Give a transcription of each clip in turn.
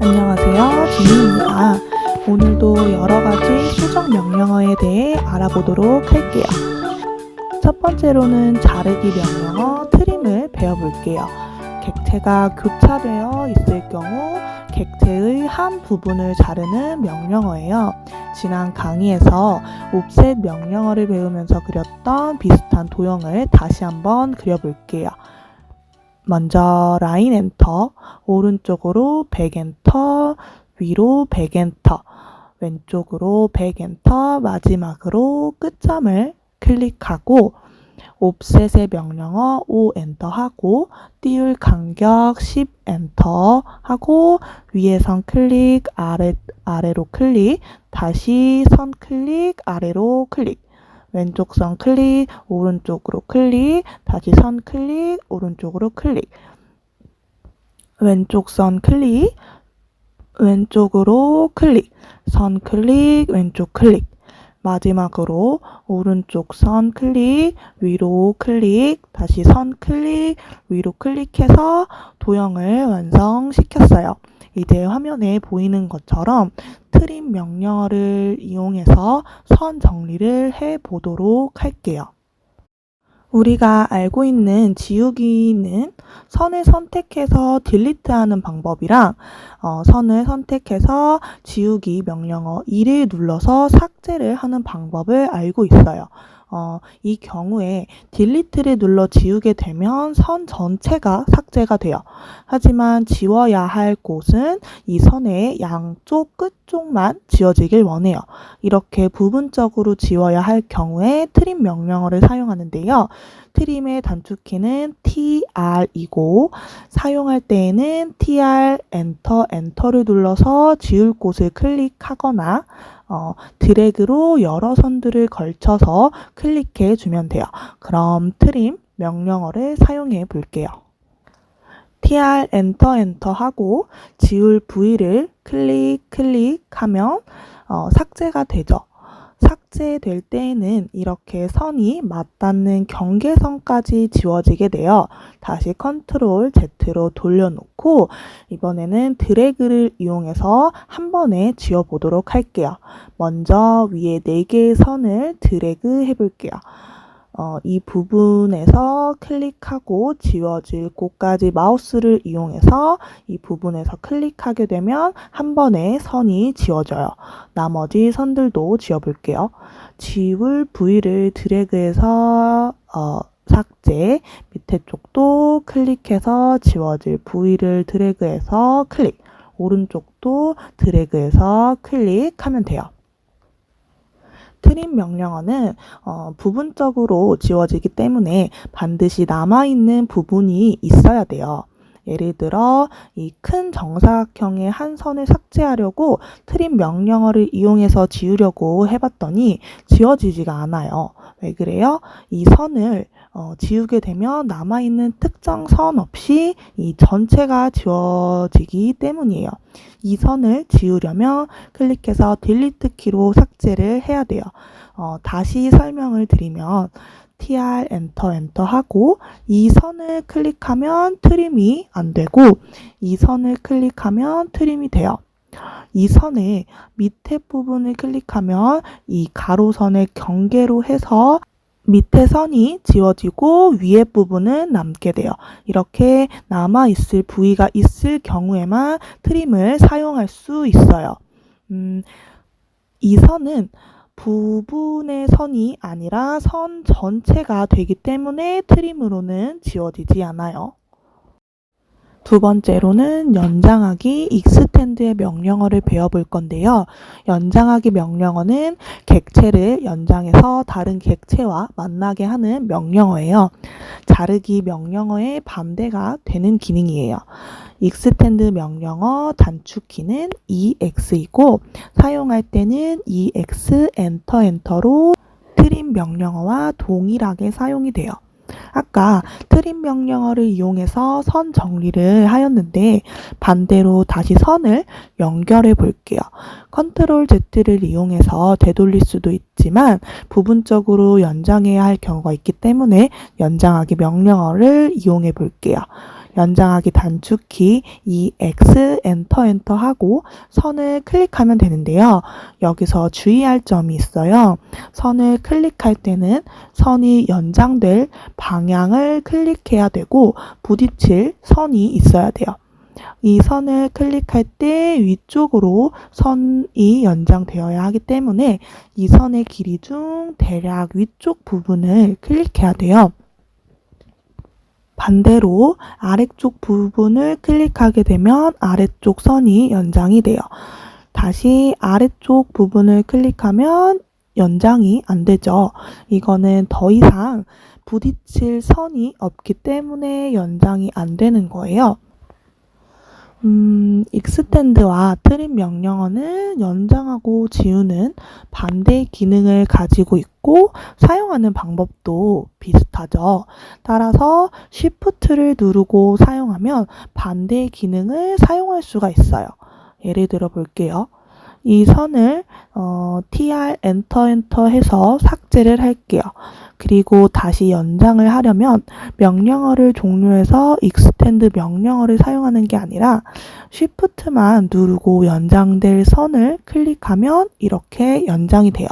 안녕하세요. 지민입니다. 오늘도 여러가지 수정 명령어에 대해 알아보도록 할게요. 첫 번째로는 자르기 명령어 트림을 배워볼게요. 객체가 교차되어 있을 경우 객체의 한 부분을 자르는 명령어예요. 지난 강의에서 옵셋 명령어를 배우면서 그렸던 비슷한 도형을 다시 한번 그려볼게요. 먼저 라인 엔터, 오른쪽으로 백 엔터, 위로 백 엔터, 왼쪽으로 백 엔터, 마지막으로 끝점을 클릭하고 옵셋의 명령어 5 엔터 하고 띄울 간격 10 엔터 하고 위에 선 클릭, 아래로 클릭, 다시 선 클릭, 아래로 클릭, 왼쪽 선 클릭, 오른쪽으로 클릭, 다시 선 클릭, 오른쪽으로 클릭, 왼쪽 선 클릭, 왼쪽으로 클릭, 선 클릭, 왼쪽 클릭, 마지막으로 오른쪽 선 클릭, 위로 클릭, 다시 선 클릭, 위로 클릭해서 도형을 완성시켰어요. 이제 화면에 보이는 것처럼 트림 명령어를 이용해서 선 정리를 해보도록 할게요. 우리가 알고 있는 지우기는 선을 선택해서 딜리트하는 방법이랑 선을 선택해서 지우기 명령어 2를 눌러서 삭제를 하는 방법을 알고 있어요. 이 경우에 딜리트를 눌러 지우게 되면 선 전체가 삭제가 돼요. 하지만 지워야 할 곳은 이 선의 양쪽 끝쪽만 지워지길 원해요. 이렇게 부분적으로 지워야 할 경우에 트림 명령어를 사용하는데요. 트림의 단축키는 TR이고 사용할 때에는 TR 엔터를 눌러서 지울 곳을 클릭하거나 드래그로 여러 선들을 걸쳐서 클릭해 주면 돼요. 그럼 트림 명령어를 사용해 볼게요. TR 엔터 하고 지울 부위를 클릭하면 삭제가 되죠. 삭제될 때에는 이렇게 선이 맞닿는 경계선까지 지워지게 돼요. 다시 컨트롤 Z로 돌려놓고 이번에는 드래그를 이용해서 한 번에 지워보도록 할게요. 먼저 위에 4개의 선을 드래그 해볼게요. 이 부분에서 클릭하고 지워질 곳까지 마우스를 이용해서 이 부분에서 클릭하게 되면 한 번에 선이 지워져요. 나머지 선들도 지워볼게요. 지울 부위를 드래그해서 삭제, 밑에 쪽도 클릭해서 지워질 부위를 드래그해서 클릭, 오른쪽도 드래그해서 클릭하면 돼요. 트림 명령어는 부분적으로 지워지기 때문에 반드시 남아있는 부분이 있어야 돼요. 예를 들어 이 큰 정사각형의 한 선을 삭제하려고 트림 명령어를 이용해서 지우려고 해봤더니 지워지지가 않아요. 왜 그래요? 이 선을 지우게 되면 남아있는 특정 선 없이 이 전체가 지워지기 때문이에요. 이 선을 지우려면 클릭해서 딜리트 키로 삭제를 해야 돼요. 다시 설명을 드리면 TR 엔터 하고 이 선을 클릭하면 트림이 안 되고 이 선을 클릭하면 트림이 돼요. 이 선의 밑에 부분을 클릭하면 이 가로선을 경계로 해서 밑에 선이 지워지고 위에 부분은 남게 돼요. 이렇게 남아있을 부위가 있을 경우에만 트림을 사용할 수 있어요. 이 선은 부분의 선이 아니라 선 전체가 되기 때문에 트림으로는 지워지지 않아요. 두 번째로는 연장하기 익스텐드의 명령어를 배워볼 건데요. 연장하기 명령어는 객체를 연장해서 다른 객체와 만나게 하는 명령어예요. 자르기 명령어의 반대가 되는 기능이에요. 익스텐드 명령어 단축키는 EX이고 사용할 때는 EX 엔터로 트림 명령어와 동일하게 사용이 돼요. 아까 트림 명령어를 이용해서 선 정리를 하였는데 반대로 다시 선을 연결해 볼게요. 컨트롤 Z를 이용해서 되돌릴 수도 있지만 부분적으로 연장해야 할 경우가 있기 때문에 연장하기 명령어를 이용해 볼게요. 연장하기 단축키 EX 엔터 하고 선을 클릭하면 되는데요. 여기서 주의할 점이 있어요. 선을 클릭할 때는 선이 연장될 방향을 클릭해야 되고 부딪힐 선이 있어야 돼요. 이 선을 클릭할 때 위쪽으로 선이 연장되어야 하기 때문에 이 선의 길이 중 대략 위쪽 부분을 클릭해야 돼요. 반대로 아래쪽 부분을 클릭하게 되면 아래쪽 선이 연장이 돼요. 다시 아래쪽 부분을 클릭하면 연장이 안 되죠. 이거는 더 이상 부딪힐 선이 없기 때문에 연장이 안 되는 거예요. 익스텐드와 트림 명령어는 연장하고 지우는 반대 기능을 가지고 있고 사용하는 방법도 비슷하죠. 따라서 Shift를 누르고 사용하면 반대 기능을 사용할 수가 있어요. 예를 들어 볼게요. 이 선을 TR 엔터 해서 삭제를 할게요. 그리고 다시 연장을 하려면 명령어를 종료해서 extend 명령어를 사용하는 게 아니라 Shift만 누르고 연장될 선을 클릭하면 이렇게 연장이 돼요.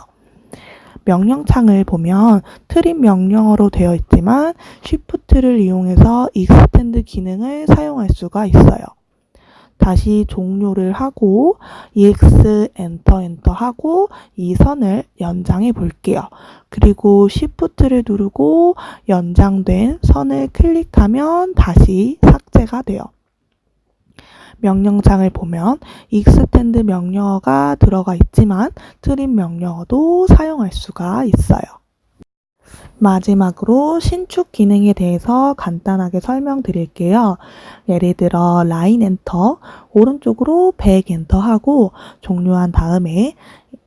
명령창을 보면 트림 명령어로 되어 있지만 Shift를 이용해서 extend 기능을 사용할 수가 있어요. 다시 종료를 하고 EX 엔터 하고 이 선을 연장해 볼게요. 그리고 Shift를 누르고 연장된 선을 클릭하면 다시 삭제가 돼요. 명령창을 보면 extend 명령어가 들어가 있지만 trim 명령어도 사용할 수가 있어요. 마지막으로 신축 기능에 대해서 간단하게 설명드릴게요. 예를 들어 라인 엔터, 오른쪽으로 100 엔터 하고 종료한 다음에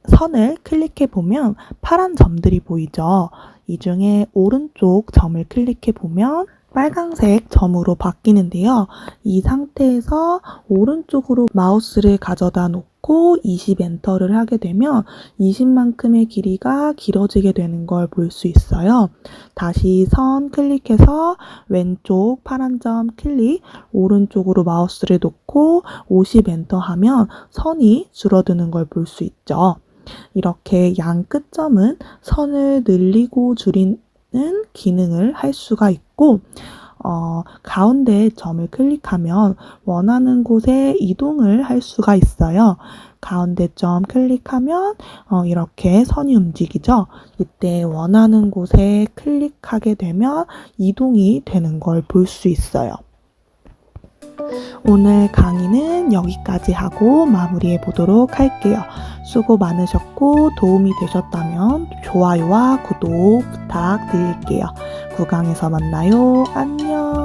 선을 클릭해 보면 파란 점들이 보이죠. 이 중에 오른쪽 점을 클릭해 보면 빨강색 점으로 바뀌는데요. 이 상태에서 오른쪽으로 마우스를 가져다 놓고 20 엔터를 하게 되면 20만큼의 길이가 길어지게 되는 걸 볼 수 있어요. 다시 선 클릭해서 왼쪽 파란 점 클릭, 오른쪽으로 마우스를 놓고 50 엔터 하면 선이 줄어드는 걸 볼 수 있죠. 이렇게 양 끝점은 선을 늘리고 줄이는 기능을 할 수가 있고 가운데 점을 클릭하면 원하는 곳에 이동을 할 수가 있어요. 가운데 점 클릭하면 이렇게 선이 움직이죠. 이때 원하는 곳에 클릭하게 되면 이동이 되는 걸 볼 수 있어요. 오늘 강의는 여기까지 하고 마무리해 보도록 할게요. 수고 많으셨고 도움이 되셨다면 좋아요와 구독 부탁드릴게요. 구강에서 만나요. 안녕.